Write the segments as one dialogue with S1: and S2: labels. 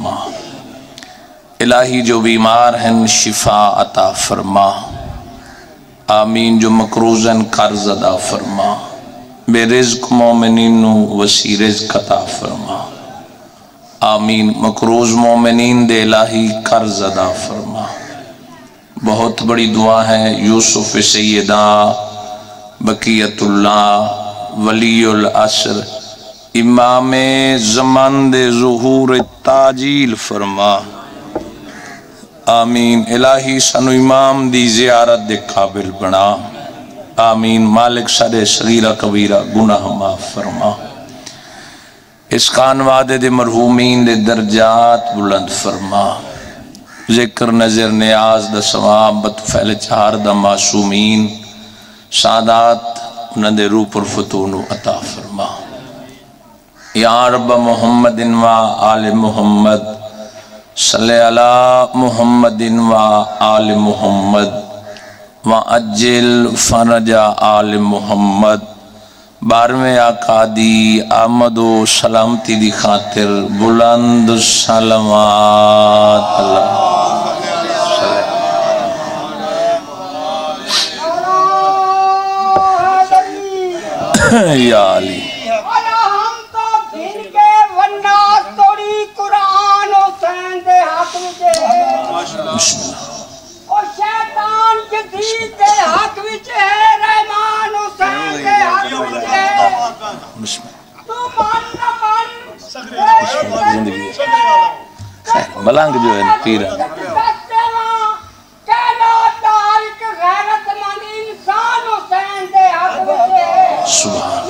S1: فرما، الہی جو بیمار ہیں شفا عطا فرما، آمین جو مقروضن قرض ادا فرما، بے رزق مومنین وسیع رزق عطا فرما، آمین مقروض مومنین دے الہی قرض ادا فرما۔ بہت بڑی دعا ہے، یوسف سیدہ بقیت اللہ ولی العصر امام زمان دے ظہور تاجیل فرما، آمین الہی سنو امام دی زیارت دے قابل بنا، آمین مالک سارے صغیرہ کبیرہ گناہ معاف فرما، اس خانوادے دے مرحومین دے درجات بلند فرما، ذکر نظر نیاز دا ثواب بطفیل چہار دا معصومین سعادات انہاں دے روح پر فتون عطا فرما، یا رب محمد و آل محمد صلی علی محمد و آل محمد وعجل فرج آل محمد۔ بارہویں آقا دی آمد و سلامتی دی خاطر بلند سلامات اللہ یا علی۔ بسم اللہ۔
S2: او شیطان جدید دے حق وچ ہے، رحمان حسین دے حق وچ ہے،
S1: بسم اللہ۔
S2: تو مان نہ مان
S1: زندگی خیر ملانگ جو ہے پیرہ سبحان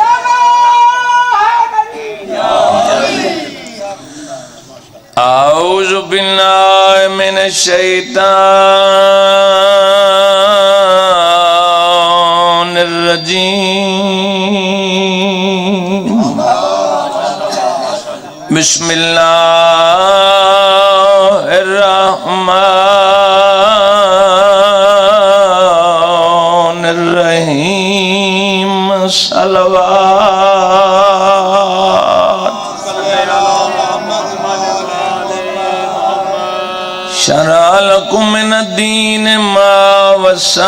S1: اعوذ باللہ من الشیطان الرجیم، بسم اللہ الرحمن الرحیم، صلوات۔ شرع لکم من الدین ما وصی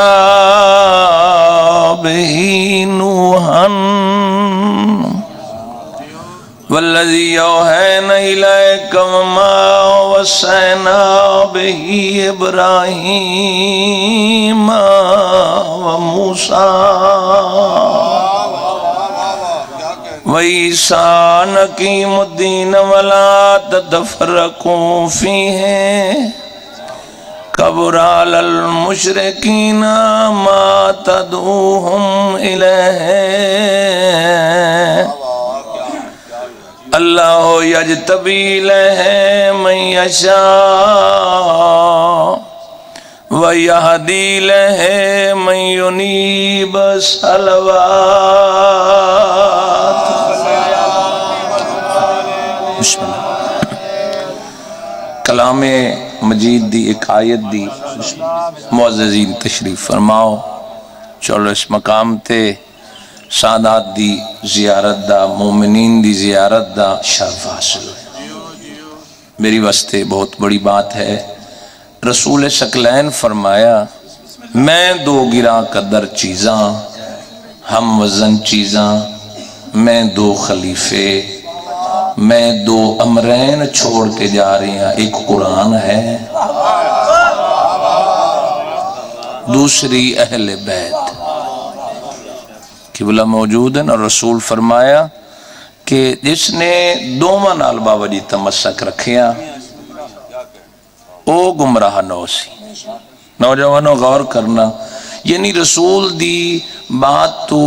S1: بہ نوحا والذی اوحینا الیک وما وصینا بہ ابراہیم وموسیٰ وعیسیٰ نقیم الدین ولا تتفرقوا فیہ کبر علی المشرکین ما تدعوہم الیہ اللہ یجتبی الیہ من یشاء ویہدی الیہ من ینیب، صلوات۔ بسم اللہ۔ کلام مجید دی ایک آیت دی معززین تشریف فرماؤ، چلو اس مقام تے سادات دی زیارت دا، مومنین دی زیارت دا شرف حاصل ہوئے۔ میری واسطے بہت بڑی بات ہے، رسول ثقلین فرمایا میں دو گراں قدر چیزاں، ہم وزن چیزاں، میں دو خلیفے، میں دو امرین چھوڑ کے جا رہی ہیں، ایک قرآن ہے دوسری اہل بیت۔ قبلہ موجود ہے اور رسول فرمایا کہ جس نے دوواں نال بابا جی تمسک رکھیا او گمراہ نو سی۔ نوجوانوں غور کرنا، یعنی رسول دی بات تو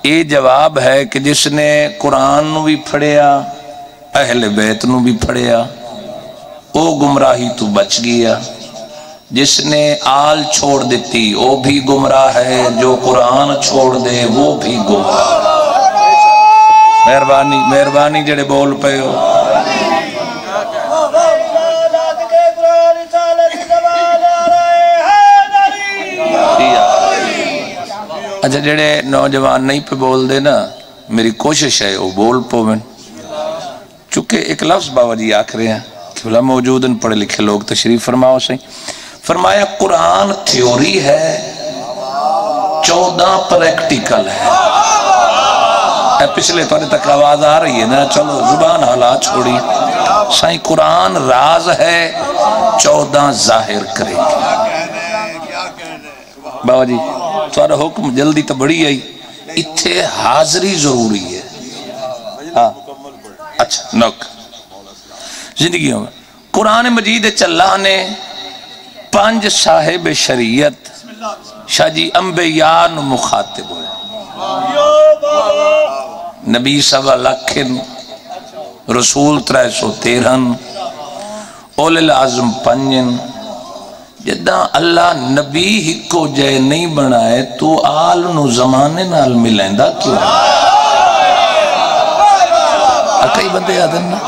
S1: اے جواب ہے کہ جس نے قرآن نو بھی پڑھیا اہل بیت نو بھی پڑھیا او گمراہی تو بچ گیا، جس نے آل چھوڑ دیتی وہ بھی گمراہ ہے، جو قرآن چھوڑ دے وہ بھی گمراہ۔ مہربانی مہربانی جڑے بول پے ہو۔ اچھا جڑے نوجوان نہیں پہ بول دے نا، میری کوشش ہے وہ بول پوین، چونکہ ایک لفظ بابا جی آکھ رہے ہیں کہ موجود ہیں پڑھے لکھے لوگ تشریف فرماؤ صحیح. فرمایا قرآن تھیوری ہے 14 پریکٹیکل ہے. پچھلے تھوڑے تک آواز آ رہی ہے نا, چلو زبان حالات چھوڑی. سائیں قرآن راز ہے 14 ظاہر کرے گی. بابا جی تھوڑا حکم جلدی تو بڑی آئی, اتھے حاضری ضروری ہے. ہاں اچھا نوک زندگیوں میں قرآن مجید اللہ نے 5 صاحب شریعت شاہ جی انبیاء نو مخاطب ہوئے. نبی 1.25 لاکھ, رسول 313, اول العظم 5. جدہ اللہ نبی ہی کو جے نہیں بنائے تو آل نو زمانے نال ملیں دا کیوں؟ کئی بندے یاد ہیں نا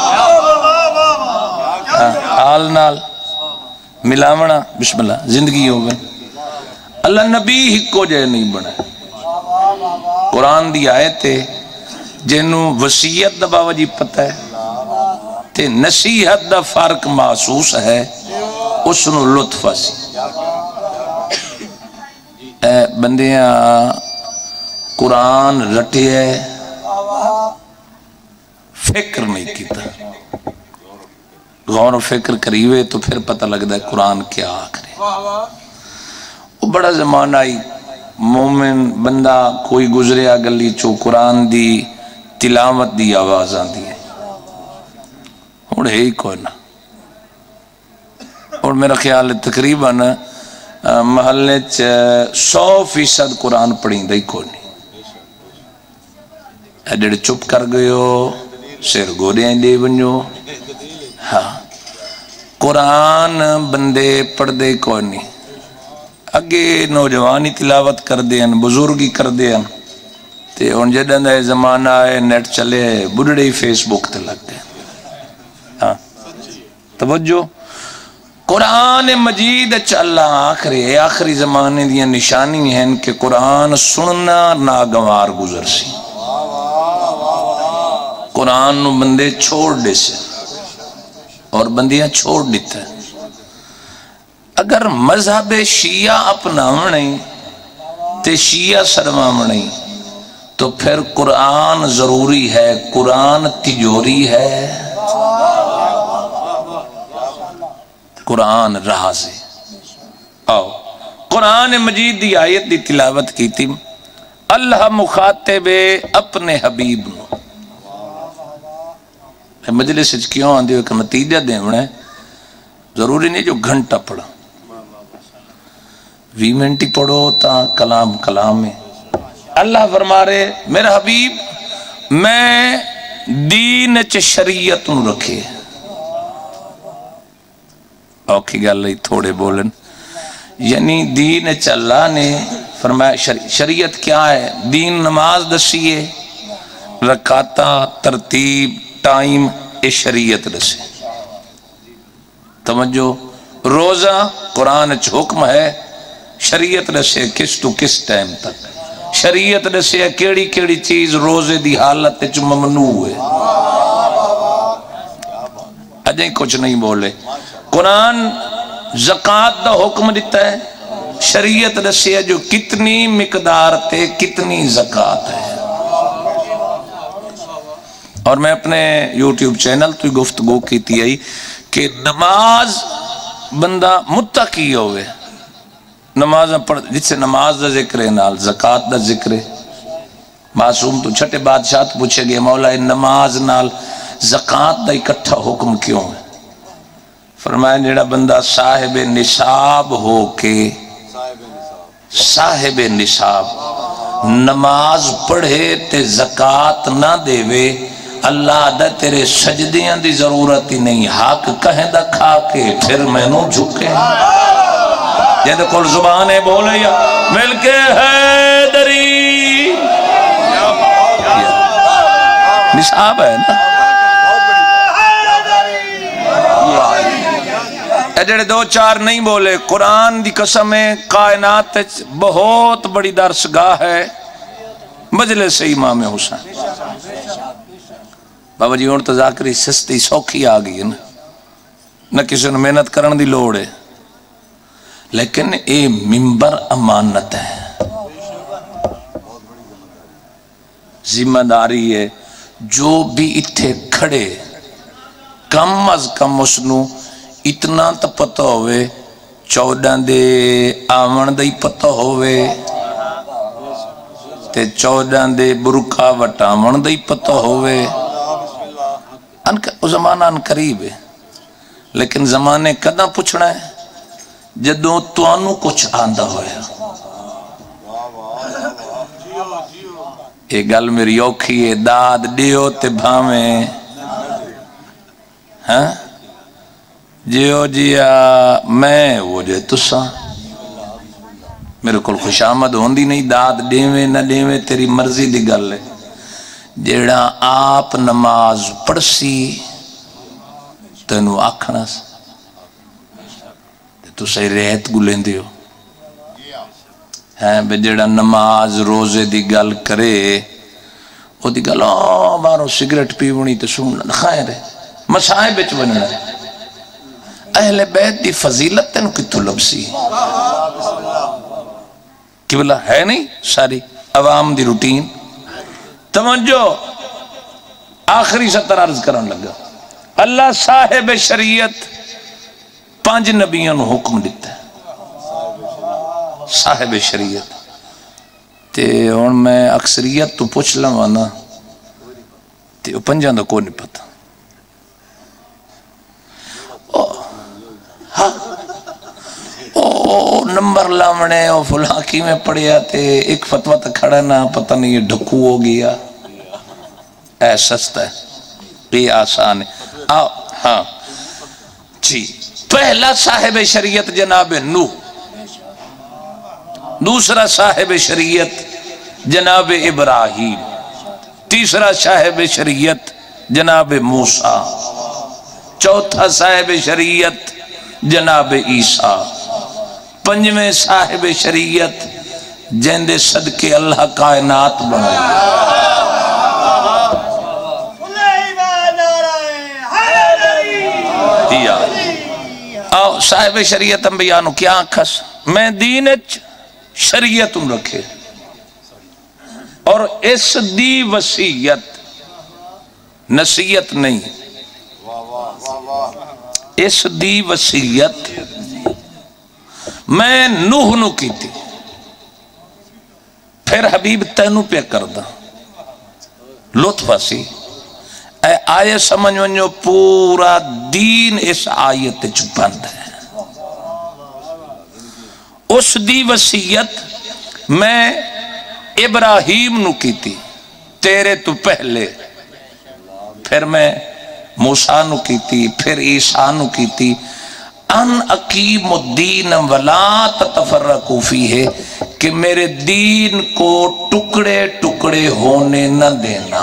S1: آل نال ملاونا. بسم اللہ زندگی ہو گئی. اللہ نبی ہی کو جے نہیں بنائے. قرآن دی آیت ہے جنہوں وسیعت دا بابا جی پتہ ہے تے نصیحت دا فرق محسوس ہے, اس نو لطف سی. بندیاں قرآن رٹے ہے فکر نہیں کیتا, غور و فکر کریوے تو پھر پتہ لگتا ہے قرآن کیا آخری. وہ بڑا زمانہ آئی مومن بندہ کوئی گزریا گلی چو قرآن دی تلاوت دی آواز آن دی ہے اور ہے ہی کوئی نا. اور میرا خیال ہے تقریباً محلے 100% قرآن پڑھیں دائی کوئی نہیں. ایڈیڑ چپ کر گئے ہو سیر گوڑیاں دے بنجو. ہاں قرآن بندے پڑھ دے کوئی نہیں. اگے نوجوانی تلاوت کر دیں, بزرگی کر دیں, تے ان جدن دے زمانہ ہے نیٹ چلے بڑھڑے فیس بک تے لگ گئے. ہاں توجہ, قرآن مجید اللہ آخری زمانے دیا نشانی ہیں کہ قرآن سننا ناگوار گزر سی. قرآن نو بندے چھوڑ دے سے اور بندیاں چھوڑ دیتا ہے. اگر مذہب شیعہ اپنا نہیں تے شیعہ سرمام نہیں تو پھر قرآن ضروری ہے, قرآن تجوری ہے, قرآن راز ہے. آؤ قرآن مجید دی آیت دی تلاوت کی تھی. اللہ مخاطب اپنے حبیب نو. مجلس کیوں آندے ہوئے کہ نتیجہ دیں ہے, ضروری نہیں جو گھنٹہ پڑھا 20 منٹ پڑھو تا کلام کلام ہے. اللہ فرما رہے میرا حبیب میں دین چ شریعت نو رکھے. اوکھی گل نہیں تھوڑے بولن, یعنی دین چ اللہ نے فرمایا شریعت کیا ہے. دین نماز دسیے, رکعتاں, ترتیب, ٹائم, اے شریعت دسے. توجہ, روزہ قرآن چ حکم ہے, شریعت دسے کس تو کس ٹائم تک. شریعت دسے کیڑی کیڑی چیز روزے دی حالت چ ممنوع ہے. اجیں کچھ نہیں بولے. قرآن زکوٰۃ دا حکم دیتا ہے, شریعت دسے جو کتنی مقدار تے کتنی زکوٰۃ ہے. اور میں اپنے یوٹیوب چینل تو گفتگو کی تھی کہ نماز بندہ متقی ہوئے, نماز پڑھ جس سے نماز دا ذکر ہے نال زکوٰۃ دا ذکر ہے. معصوم تو چھٹے بادشاہ تو پوچھے گئے مولا نماز نال زکوٰۃ دا اکٹھا حکم کیوں ہے؟ فرمایا جڑا بندہ صاحب نصاب ہو کے صاحب نصاب نماز پڑھے تے زکوٰۃ نہ دے وے, اللہ دا تیرے سجدیاں دی ضرورت ہی نہیں, حق کہیں دا کھا کے پھر میں نو جھکے. جیدے کل زبان ہے بولے یا مل کے حیدری نصاب ہے نا. جڑے 2-4 نہیں بولے, قرآن دی قسم ہے کائنات بہت بڑی درسگاہ ہے مجلس امام حسین. بابا جی اور تذاکری سستی سوکھی آ گئی نا. نہ کسی نے محنت کرن دی لوڑ ہے، لیکن اے ممبر امانت ہے، ذمہ داری ہے۔ جو بھی اتھے کھڑے کم از کم اس نو اتنا تو پتہ ہوئے 14 دے آون دے پتہ ہوئے تے 14 دے برکا وٹاون دے پتہ ہوئے۔ زمانہ ان قریب ہے، لیکن زمانے کداں پوچھنا ہے جدوں توانوں کچھ آندہ ہویا۔ یہ گل میری اوکھی ہے، داد دیو تے بھاویں ہاں جیو جیا میں وہ جے تساں، میرے کول خوش آمد ہوندی نہیں، داد دیویں نہ دیویں تیری مرضی دی گل ہے۔ جیڑا آپ نماز پڑھسی تینوں آکھنا تو صحیح ریت گلیں دیو ہے بے، جیڑا نماز روزے دی گل کرے وہ دی گل بارو سگریٹ پیونی تے سننا خیر ہے، مسائے بچ بننا ہے۔ اہل بیت دی فضیلت تینوں کتوں لبسی کہ بلا ہے نہیں ساری عوام دی روٹین۔ توجہ آخری سطر عرض کرن لگا، اللہ صاحب شریعت 5 نبیوں نے حکم دیتا ہے، صاحب شریعت تے ہن میں اکثریت تو پوچھ لواں نا تے 5 دا کوئی نہیں پتہ۔ او نمبر لاونے او فلاں کی میں پڑھیا تے ایک فتوہ تک کھڑا نا پتہ نہیں یہ ڈھکو ہو گیا، اے سستا ہے، یہ آسان ہے۔ آؤ ہاں جی، پہلا صاحب شریعت جناب نوح، دوسرا صاحب شریعت جناب ابراہیم، تیسرا صاحب شریعت جناب موسیٰ، چوتھا صاحب شریعت جناب عیسیٰ، 5ویں صاحب شریعت جندے صدقے اللہ کائنات بنائی۔ آؤ صاحب شریعت انبیاء نو کیا کھس میں دین شریعت رکھے اور اس دی وصیت نصیحت نہیں، اس دی وصیت میں نوح نو کی تھی، پھر حبیب تینوں پہ کردہ لطف سی اے آیت سمجھ ونجو پورا دین اس آیت چپند ہے۔ اس دی وصیت میں ابراہیم نو کی تھی تیرے تو پہلے، پھر میں موسیٰ نو کی تھی، پھر عیسیٰ نو کی تھی، ان اقیم الدین ولا تتفرقوا فیہ، کہ میرے دین کو ٹکڑے ٹکڑے ہونے نہ دینا۔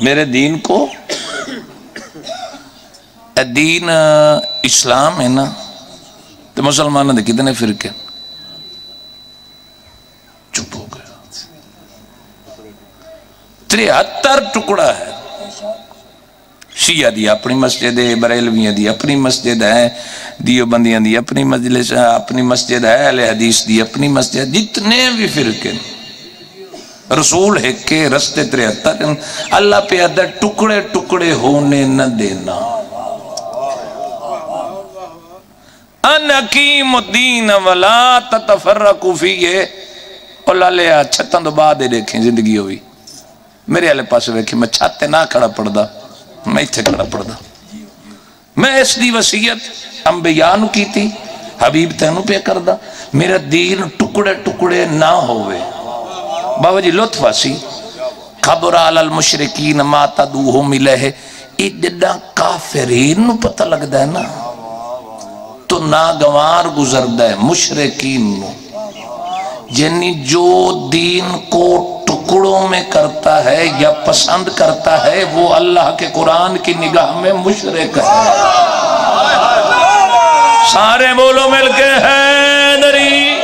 S1: میرے دین کو، دین اسلام ہے نا، تو مسلمانوں دے کتنے فرقے، چپ ہو گیا، 73 ٹکڑا ہے۔ شیعہ دی اپنی مسجد ہے، بریلویاں دی اپنی مسجد ہے، دیوبندیاں دی اپنی مجلس ہے، اپنی مسجد ہے، اہل حدیث دی اپنی مسجد، جتنے بھی فرقے رسول ہے کہ رستے 73 اللہ پہ ادھر ٹکڑے ٹکڑے ہونے نہ دینا۔ ان اقیم الدین ولا تتفرقوا فیہ، اور لالیا چھتاں تو بعد دیکھیں زندگی ہوئی، میرے والے پاس ویکھیں میں چھتے نہ کھڑا پڑدا، میں اتھے کھڑا پڑدا۔ میں اس دی وصیت انبیاء نو کی تھی، حبیب تینوں پہ کردہ، میرا دین ٹکڑے ٹکڑے نہ ہوئے۔ بابا جی لطف سی، خبر علی المشرکین ما تدعوہم الیہ، یہ جدہ کافرین نو پتہ لگتا ہے نا تو ناگوار گزردہ ہے مشرکین نو، یعنی جو دین کو ٹکڑوں میں کرتا ہے یا پسند کرتا ہے وہ اللہ کے قرآن کی نگاہ میں مشرک ہے۔ سارے بولو مل کے حیدری،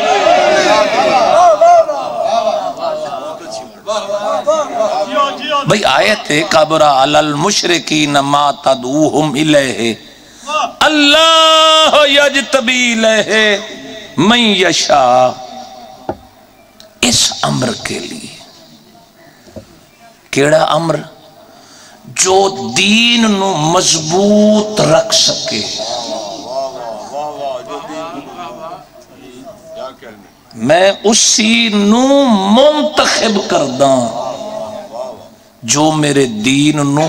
S1: بھئی آیت کبرا علی المشرکین ما تدعوہم الیہ اللہ یجتبی الیہ من یشاء. اس امر کے لیے کیڑا امر جو دین نو مضبوط رکھ سکے. میں اسی نو منتخب کرداں جو میرے دین نو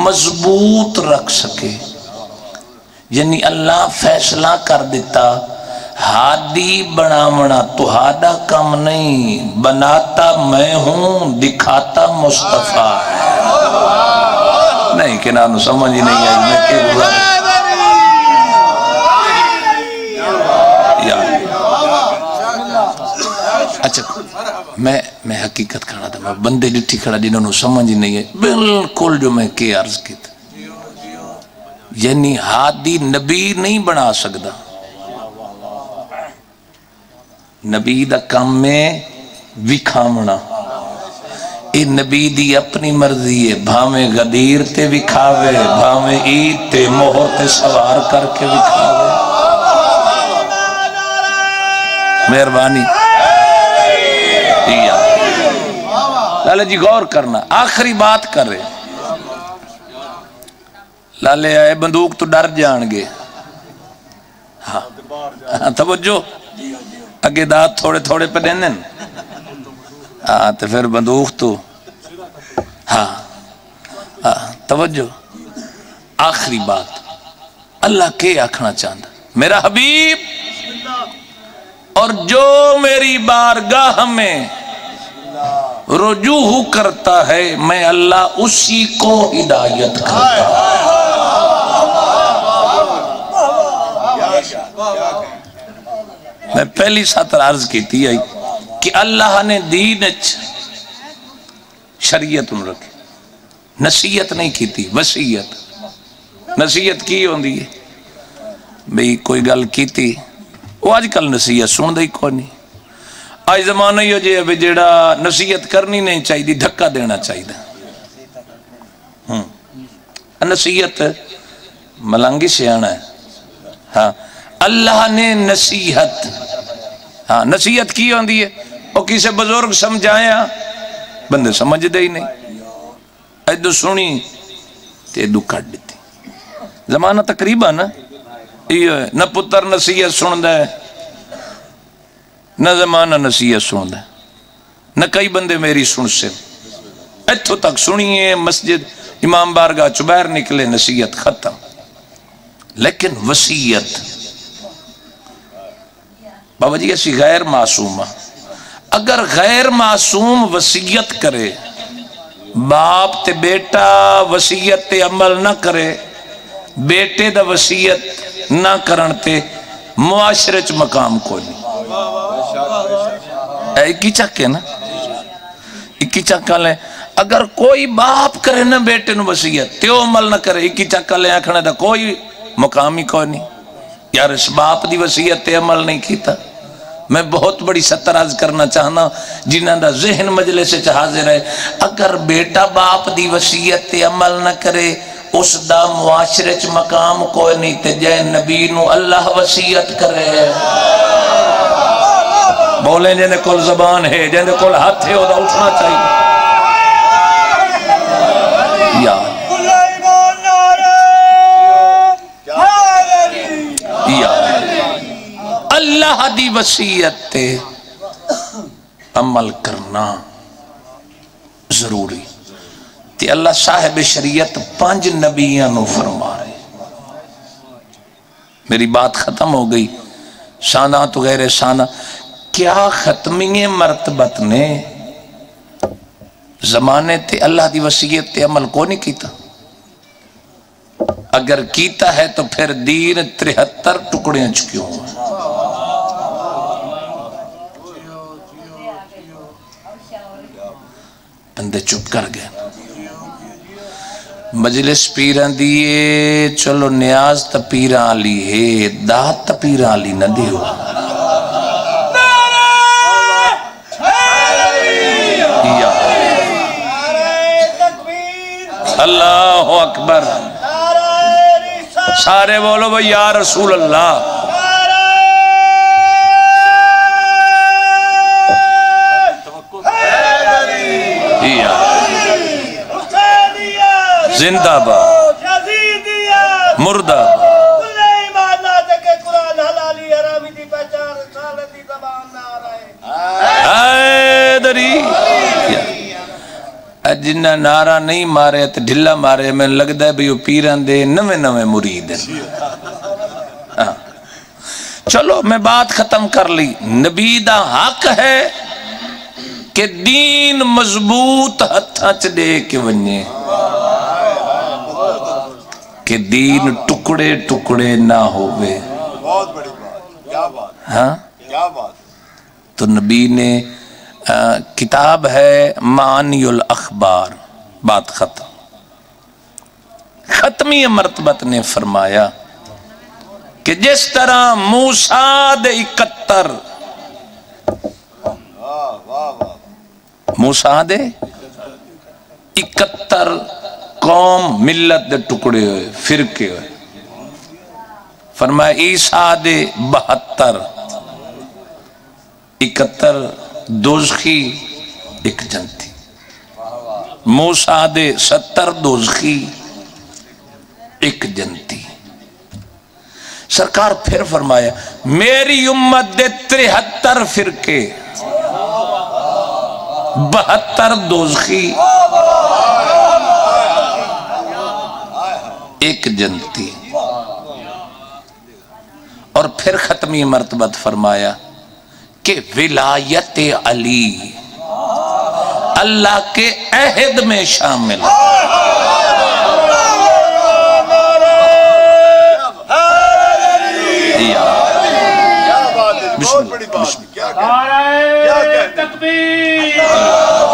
S1: مضبوط رکھ سکے. یعنی اللہ فیصلہ کر دیتا ہادی بناونا تہاڈا کام نہیں، بناتا میں ہوں، دکھاتا مصطفیٰ نہیں. کہ نانو سمجھ ہی نہیں آئی میں کہ بولا اچھا میں حقیقت کھڑا تھا، میں بندے ڈٹھی کھڑا جنہوں نے سمجھ ہی نہیں ہے بالکل جو میں کے عرض کی تھا. یعنی ہادی نبی نہیں بنا سکتا. نبی دا کام میں وکھاونا، اے نبی دی اپنی مرضی ہے. بھاویں غدیر تے وکھاوے، بھاویں عید تے مہر تے سوار کر کے وکھاوے. مہربانی لالے جی غور کرنا. آخری بات کر رہے لالے آئے بندوق تو ڈر جان گے. ہاں توجہ اگے دات تھوڑے تھوڑے پہ دین دین ہاں تو پھر بندوق تو ہاں توجہ. آخری بات اللہ کے آکھنا چاہتا میرا حبیب اور جو میری بارگاہ میں رجوع کرتا ہے میں اللہ اسی کو ہدایت کرتا ہوں. میں پہلی ساتر عرض کی تھی کہ اللہ نے دین شریعت ان رکھی، نصیحت نہیں کی تھی، وصیت. نصیحت کی ہوندی ہے بھئی کوئی گل کی تھی وہ آج کل نصیحت سن دے کوئی نہیں. آج زمانہ ہی ہو جائے جیڑا نصیحت کرنی نہیں چاہیے دھکا دینا چاہیے. نصیحت ملنگی سیاح ہے. ہاں اللہ نے نصیحت نصیحت کی ہوندی ہے وہ کسی بزرگ سمجھایا بندے سمجھ دے ہی نہیں. ادو سنی تے ادو کٹ دیتی. زمانہ تقریباً نہ پتر نصیحت سن دے نہ زمانہ نصیحت سن دے نہ کئی بندے میری سن سے اتھو تک سنیے مسجد امام بارگاہ چ باہر نکلے نصیحت ختم. لیکن وصیت بابا جی ایسی غیر معصوم. اگر غیر معصوم وصیت کرے باپ تے بیٹا وصیت تے عمل نہ کرے بیٹے دا وصیت نہ کرن تے معاشرے چ مقام کوئی نہیں. ایک ہی چک ہے نا ایک ہی چکا لیں. اگر کوئی باپ کرے نہ بیٹے نو وصیت تے عمل نہ کرے ایک ہی چکا لیں آکھنے دا کوئی مقام ہی کوئی نہیں. یار اس باپ دی وصیت تے عمل نہیں کیتا. میں بہت بڑی ستر عرض کرنا چاہنا جنہاں دا ذہن مجلس سے حاضر ہے. اگر بیٹا باپ دی وصیت تے عمل نہ کرے اس دا معاشرے چ مقام کوئی نہیں. تے جے نبی نو اللہ وصیت کرے بولیں جنہیں کل زبان ہے جنہیں کل ہاتھ ہے وہ دا اٹھنا چاہیے. یا اللہ دی وصیت تے عمل کرنا ضروری. تے اللہ صاحب شریعت 5 نبیاں نو فرما رہے. میری بات ختم ہو گئی. شانہ تو غیر شانہ کیا ختمی مرتبت نے زمانے تے اللہ دی وصیت تے عمل کو نہیں کیتا. اگر کیتا ہے تو پھر دین 73 ٹکڑیاں چکیوں ہیں. بندے چپ کر گئے. مجلس پیران دیئے چلو نیاز تا پیران علی ہے دات تا پیران علی نہ دیو. اللہ اکبر، سارے بولو بھئی یا رسول اللہ۔ زندہ باد، مردہ باد۔ جنہ نعرہ نہیں مارے تو ڈھلا مارے، میں لگتا ہے بھی وہ پیران دے نوے نوے مرید ہیں۔ چلو میں بات ختم کر لی۔ نبی دا حق ہے کہ دین مضبوط ہتھاں چ دے کے ونجے، کہ دین ٹکڑے ٹکڑے نہ ہوئے۔
S3: بہت بڑی بات، کیا بات،
S1: ہاں
S3: کیا بات۔
S1: تو نبی نے کتاب ہے معانی الاخبار، بات ختم۔ ختمی مرتبت نے فرمایا کہ جس طرح موسیٰ دے 71 موسیٰ دے 71 قوم ملت دے ٹکڑے ہوئے، فرقے ہوئے، فرمایا عیسیٰ دے 72 71 دوزخی ایک جنتی، موسیٰ دے 70 دوزخی ایک جنتی۔ سرکار پھر فرمایا میری امت دے 73 فرقے، 72 دوزخی ایک جنتی۔ اور پھر ختمی مرتبت فرمایا کہ ولایت علی اللہ کے عہد میں شامل ہے۔
S3: بہت بڑی بات، کیا
S4: نعرہ تکبیر،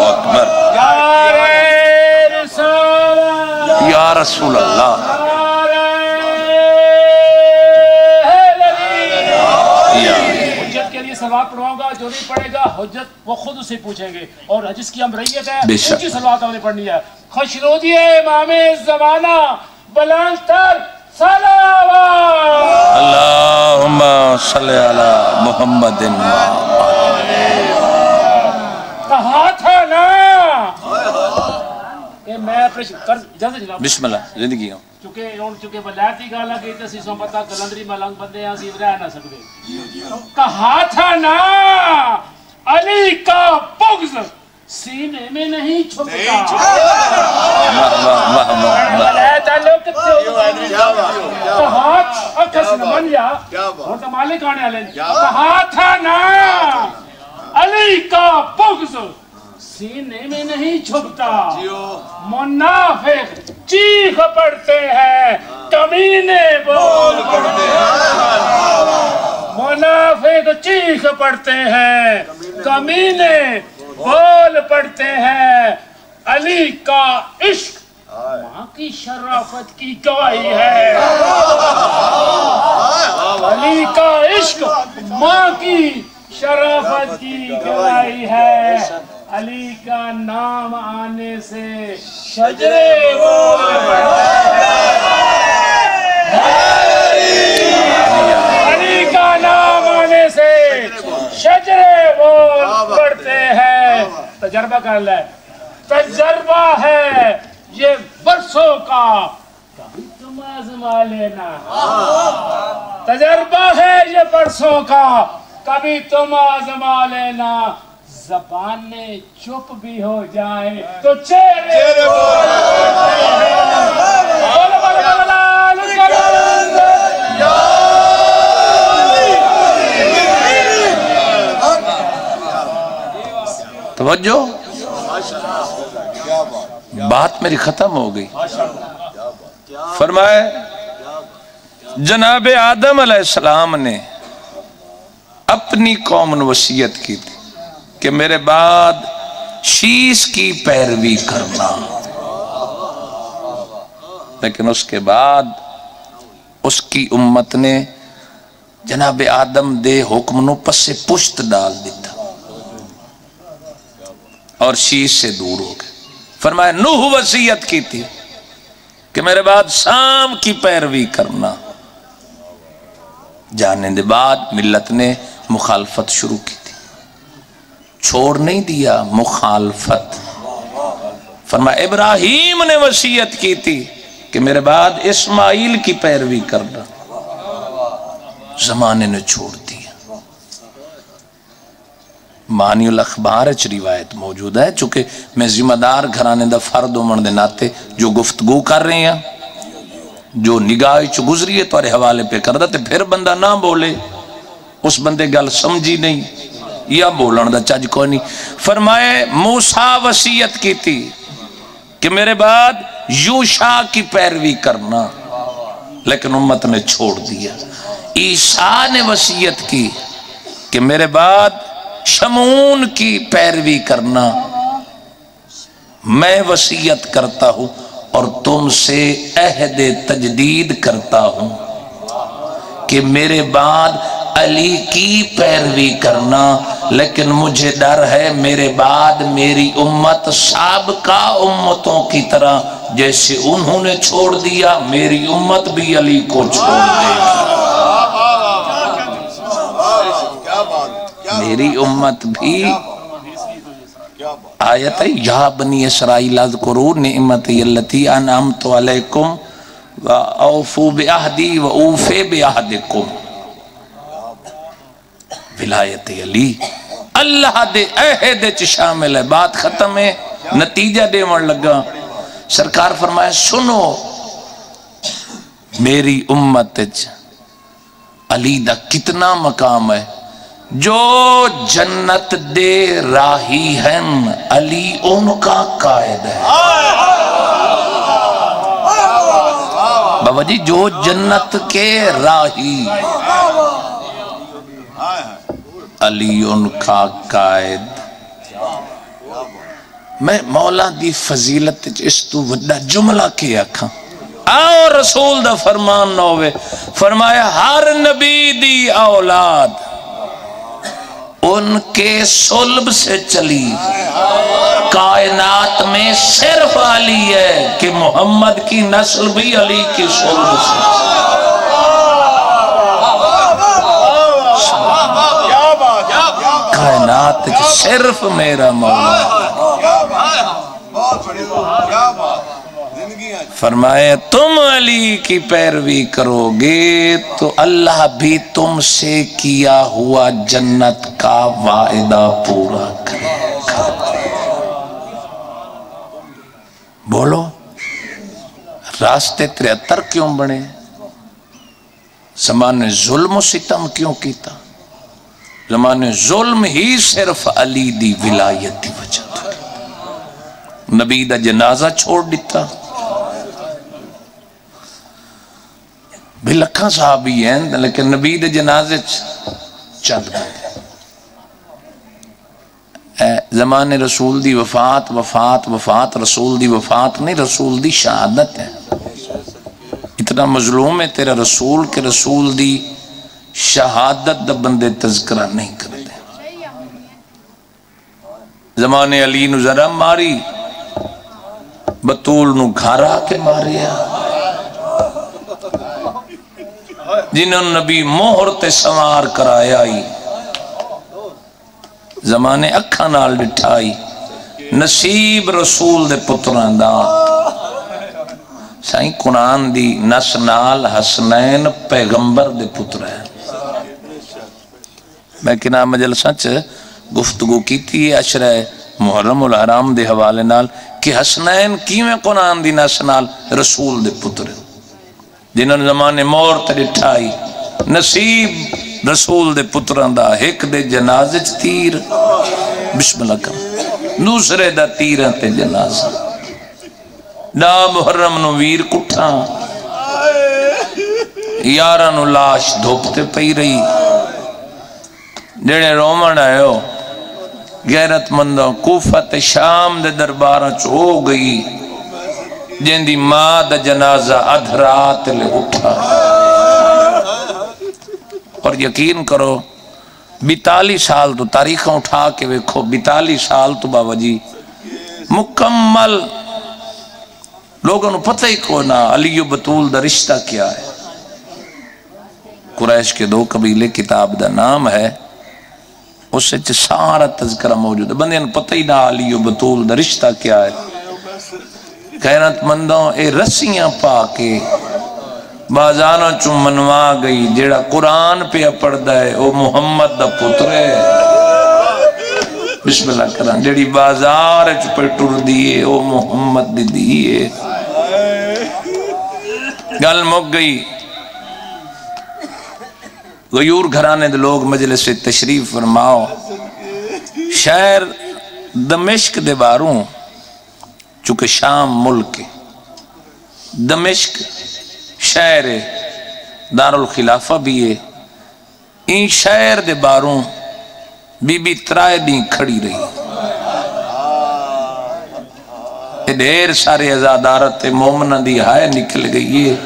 S1: اکبر،
S4: نعرہ رسالت،
S1: یا رسول اللہ،
S4: حجت کے لیے سوال پڑھواؤں گا، جو نہیں پڑھے گا حجت وہ خود اسے پوچھیں گے، اور جس کی امریت ہے
S1: بے شک۔
S4: اونچی سلوات ہمیں پڑھنی ہے۔ خوشنودی امام زمانہ بلند تر صلوات،
S1: اللہم صلی علی محمد۔
S4: کہا تھا نا کہ میں اپنے جلد جناب
S1: بسم اللہ، زندگی ہوں۔
S4: چونکہ ولایت کی گالا گئی تو اسی سو پتا کلندری ملنگ بندے ہیں، اسی رہ نہ سکتے۔ کہا تھا نا علی کا بغض سینے میں نہیں چھپتا، ولایت تعلق کہا اکس نمانیا اور تو مالک آنے والے کہا تھا نا علی کا بغض سینے میں نہیں چھپتا، منافق چیخ پڑتے ہیں کمینے بول پڑتے ہیں، منافق چیخ پڑتے ہیں کمینے بول پڑتے ہیں، علی کا عشق ماں کی شرافت کی گواہی ہے، علی کا عشق ماں کی شرافت کی گواہی ہے، علی کا نام آنے سے شجرے بول پڑتے ہیں، علی کا نام آنے سے شجرے بول پڑتے ہیں۔ تجربہ کر لے، تجربہ ہے یہ برسوں کا، کبھی تم آزما لینا، تجربہ ہے یہ برسوں کا، کبھی تم آزما لینا، زبانیں چپ بھی ہو جائیں تو چہرے بول پڑتے ہیں۔
S1: توجہ، بات میری ختم ہو گئی۔ فرمائے جناب آدم علیہ السلام نے اپنی قوم وصیت کی تھی کہ میرے بعد شیش کی پیروی کرنا، لیکن اس کے بعد اس کی امت نے جناب آدم دے حکم نو پس پشت ڈال دیتا اور شیش سے دور ہو گئے۔ فرمایا نوح وصیت کی تھی کہ میرے بعد شام کی پیروی کرنا. جانے کے بعد ملت نے مخالفت شروع کی تھی، چھوڑ نہیں دیا مخالفت. فرمایا ابراہیم نے وصیت کی تھی کہ میرے بعد اسماعیل کی پیروی کرنا، زمانے نے چھوڑ دیا. مانی الاخبار اچ روایت موجود ہے، چونکہ میں ذمہ دار گھرانے دا فرد ہونے دے ناتے جو گفتگو کر رہے ہیں، جو نگاہ چ گزری ہے تمہارے حوالے پہ کر دا، تے پھر بندہ نہ بولے اس بندے گل سمجھی نہیں یا بولن دا چج کوئی نہیں. فرمائے موسیٰ وصیت کی تھی کہ میرے بعد یوشع کی پیروی کرنا، لیکن امت نے چھوڑ دیا. عیسیٰ نے وصیت کی کہ میرے بعد شمعون کی پیروی کرنا. میں وصیت کرتا ہوں اور تم سے عہد تجدید کرتا ہوں کہ میرے بعد علی کی پیروی کرنا، لیکن مجھے ڈر ہے میرے بعد میری امت سابقہ امتوں کی طرح جیسے انہوں نے چھوڑ دیا میری امت بھی علی کو چھوڑ دے گی. میری امت بھی آیت ہے یا بنی اسرائیل اذکروا نعمتی اللتی انعمت علیکم واوفوا بعہدی واوفی بعہدکم. ولایت علی اللہ دے عہد چ شامل ہے. بات ختم ہے، نتیجہ دیون لگا. سرکار فرمایا سنو میری امت چ علی دا کتنا مقام ہے. جو جنت دے راہی ہیں علی ان کا قائد ہے. بابا جی جو جنت کے راہی علی ان کا قائد. میں مولا دی فضیلت اس تو وڈا جملہ کیا کھاں آؤ رسول دا فرمان نہ ہوئے. فرمایا ہر نبی دی اولاد ان کے صلب سے چلی. کائنات میں صرف علی ہے کہ محمد کی نسل بھی علی کی صلب سے کائنات صرف میرا مولا. فرمایا تم علی کی پیروی کرو گے تو اللہ بھی تم سے کیا ہوا جنت کا وعدہ پورا کرے گا. بولو راستے 73 کیوں بنے؟ زمانے ظلم و ستم کیوں کیتا؟ زمانے ظلم ہی صرف علی دی ولایت دی وجہ تو نبی دا جنازہ چھوڑ دیتا. بھی لکھاں صحابی ہیں لیکن نبی دے جنازے چند گئے. زمان رسول دی وفات وفات وفات رسول دی وفات نہیں، رسول دی شہادت ہے. اتنا مظلوم ہے تیرا رسول کہ رسول دی شہادت دا بندے تذکرہ نہیں کرتے. زمان علی نو ذرا ماری، بطول نو گھارا کے ماریا. جنہوں نبی مہر تے سوار کرایا ہی زمانے اکھاں نال ڈٹھائی. نصیب رسول دے پتران دا سائیں قرآن دی نس نال حسنین پیغمبر دے پتر ہے. میں کنا مجلسہ چ گفتگو کی تھی عشرہ محرم الحرام دے حوالے نال کہ حسنین کیویں قرآن دی نس نال رسول دے پتر ہے جنہوں نے زمانے مور تے ڈٹھائی. نصیب رسول دے پتران دا ایک دے جنازے تیر بسم اللہ کر، دوسرے دا تیرہ تے جنازہ. نا محرم نو ویر کٹھاں، یارہ نو لاش دھوپتے پئی رہی. جڑے رومن آئے ہو غیرت مندوں کوفت شام دے دربارہ چو گئی جن دی ماں دا جنازہ ادھرات لے اٹھا. اور یقین کرو 42 سال تو تاریخیں اٹھا کے ویکھو، 42 سال تو بابا جی مکمل لوگوں نے پتہ ہی کو نہ علی و بطول دا رشتہ کیا ہے. قریش کے 2 قبیلے کتاب دا نام ہے, اس سے سارا تذکرہ موجود ہے. بندے نے پتہ ہی نہ علی و بطول دا رشتہ کیا ہے. غیرت مندوں اے رسیاں پا کے بازاراں چوں منوا گئی, جیڑا قرآن پہ پڑھدا ہے او محمد دا پتر ہے. بسم اللہ کران. جیڑی بازار پہ ٹر دیئے او محمد دی دیئے. گل مک گئی. غیور گھرانے دے لوگ مجلس سے تشریف فرماؤ. شہر دمشق دے باروں, چونکہ شام ملک, دمشق شہر دارالخلافہ بھی ہے. این شہر دے باروں بی بی 3 دن کھڑی رہی. ڈھیر سارے ازادارت مومنہ دی ہائے نکل گئی ہے.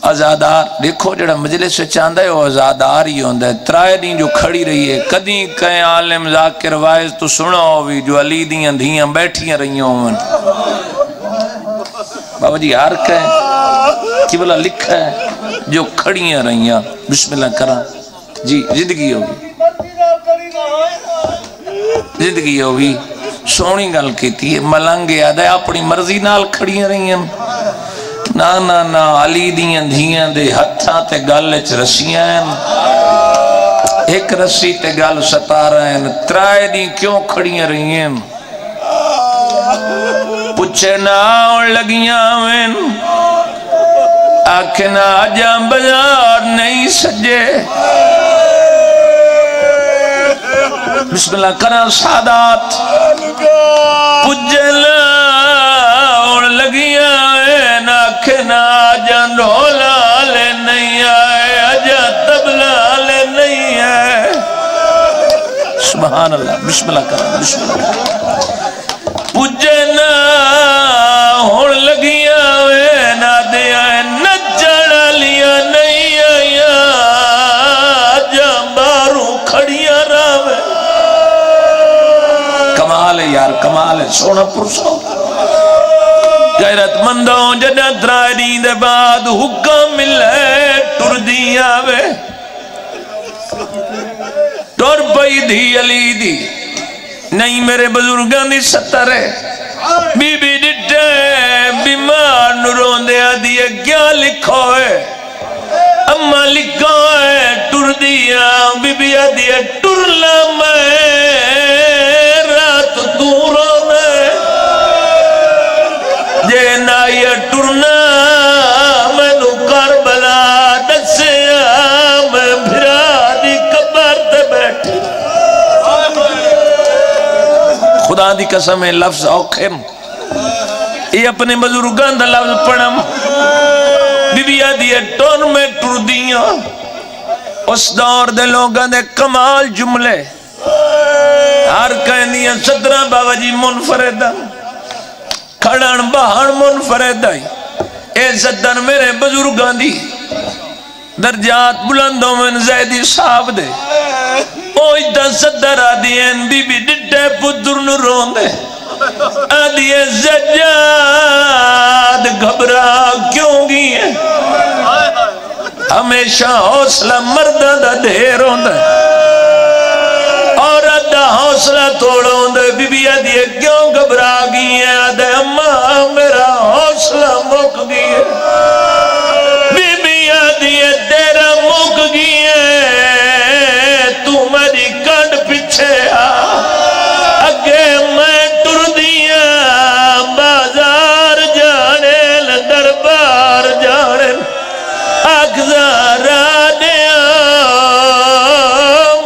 S1: ازادار دیکھو جڑا مجلس سے چاندہ ہے وہ ازادار ہی ہوندہ ہے. 3 دن جو کھڑی رہی ہے. کدیں کہیں عالم ذاکر وائز تو سنو ہوئی جو علی دیاں دھیاں بیٹھیاں رہی ہوں. بابا جی ہر کہیں کی بلا لکھا ہے جو کھڑیاں رہیاں. بسم اللہ کرا جی. زندگی ہوگی, زندگی ہوگی. سونی گل کیتی ہے. ملنگ یاد ہے اپنی مرضی نال کھڑیاں رہیاں. نا نا نا علی دیاں دھیاں دے ہتھاں تے گل اچ رسیاں ہیں. ایک رسی تے گل 17 ہیں. 3 دن کیوں کھڑیاں رہی ہیں؟ پوچھے نہ آن لگیاں وین, آکھنا آجاں بازار نہیں سجے. بسم اللہ کرا سادات. پجھے آن لگیاں وین, آکھنا آجاں ڈھولا لے نہیں آئے, آجاں تبلا لے نہیں آئے. سبحان اللہ. بسم اللہ کرا. بسم اللہ کرا. پجھنا ہون لگیاں وے نہ دیا نچڑا لیا نہیں آیا, جاں باروں کھڑیاں راوے. کمال ہے یار, کمال ہے. سونا پرسو غیرت مندوں جدہ 3 دن دے بعد حکم ملے ٹر دیاں وے. ٹر پئی دھی علی دی نہیں میرے بزرگاں دی 70 ہے. بی بی ڈٹے بیمار نوروں دے آدھیے کیا لکھو ہے؟ اما لکھو ہے ٹر دیا. بی بی آدھیے ٹر لا میں رات دوروں میں, جے نائی ٹرنا میں نو کربلا دسیا, میں بھرا دی قبر تے بیٹھی. خدا دی قسم ہے لفظ اوکھم, یہ اپنے بزرگان دا لفظ پڑھم. بی بی آدھی ٹون میں ٹر دیاں. اس دور دے لوگاں دے کمال جملے ہر کہیں دیاں 17 بابا جی منفردہ کھڑن بہن منفردہ. اے 17 میرے بزرگان دی درجات بلندوں میں زیدی صاحب دے. اوہ دا 17 آدھیں بی بی ڈٹے پتر نو رون دے. آدھیں زجاد گھبرا کیوں گی ہے؟ ہمیشہ حوصلہ مردہ دا دھیر ہوں دے, عورت دا حوصلہ توڑ ہوں دے. بی بی آدھیں کیوں گھبرا گئی ہے؟ آدھیں اماں میرا حوصلہ مک گئی ہے. بی بی آدھیں تیرا مک گئی ہے, تو میری کنڈ پیچھے آ. اگے میں ٹر دیا بازار جانے دربار جانے, اکزارا دیا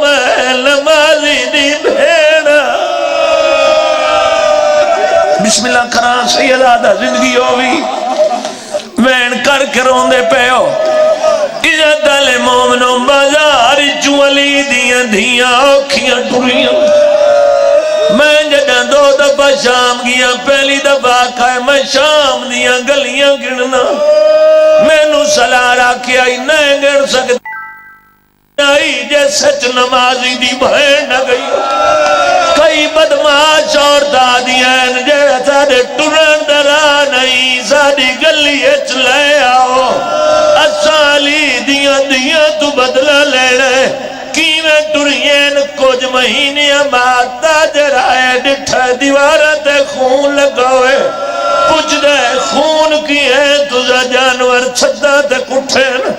S1: میں نمازی دی بھیڑا. بسم اللہ کران سیدادہ زندگی ہوئی. وین کر کے روندے پہ ہو. عزت علی مومنوں بازار چوالی دیاں دھیاں اوکھیاں ٹریاں. میں جدہ 2 دفعہ شام گیا, پہلی دفعہ کھائے میں شام دیاں گلیاں گرنا. میں نو سلارا کیا ہی نہیں گر سکتا, آئی جے سچ نمازی دی بھین نہ گئی. کئی بدماش اور دادیاں جے ساڑے ٹرن درا نہیں ساڑی گلی اچ لے آؤ اسالی دیاں تو بدلہ لے لے کیویں ٹرین کچھ مہینے بعد تاجر آئے ڈٹھا دیوارت خون لگاوے پوچھ دے خون کی ہے تجھا جانور چھتا تے کٹھن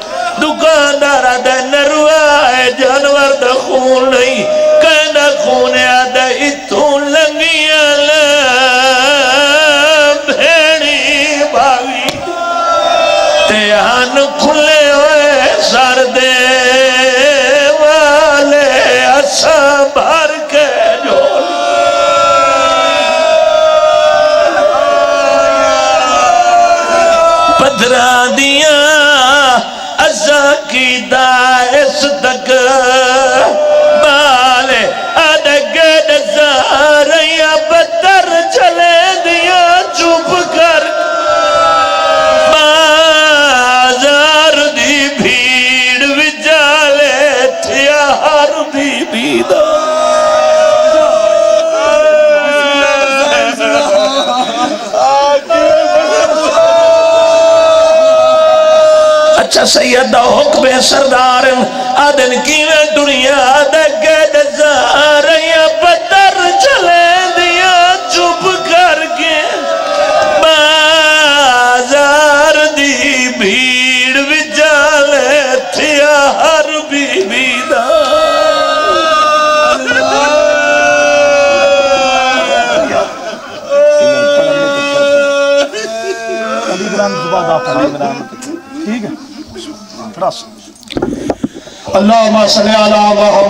S1: دکاندارہ دے نروا ہے جانور دے خون نہیں کہندہ خون آدھے اتھوں لنگیاں بھیڑی باغی تیان کھلے ہوئے سار دے والے اسا بھر کے جھول پدران دیاں اسا کی دائس تک بالے ادگڑ زاریاں بدر چلے دیاں چوپ کر بازار دی بھیڑ وجالے تھیار دی بیدہ اچھا سیدہ حکم سردار آدن کیویں دنیا دگے دزاریاں بدر چلے دیا چپ کر کے بازار دی بھیڑ وجالے تھیا ہر بی بیدہ
S5: ٹھیک ہے اللہم صلی علی محمد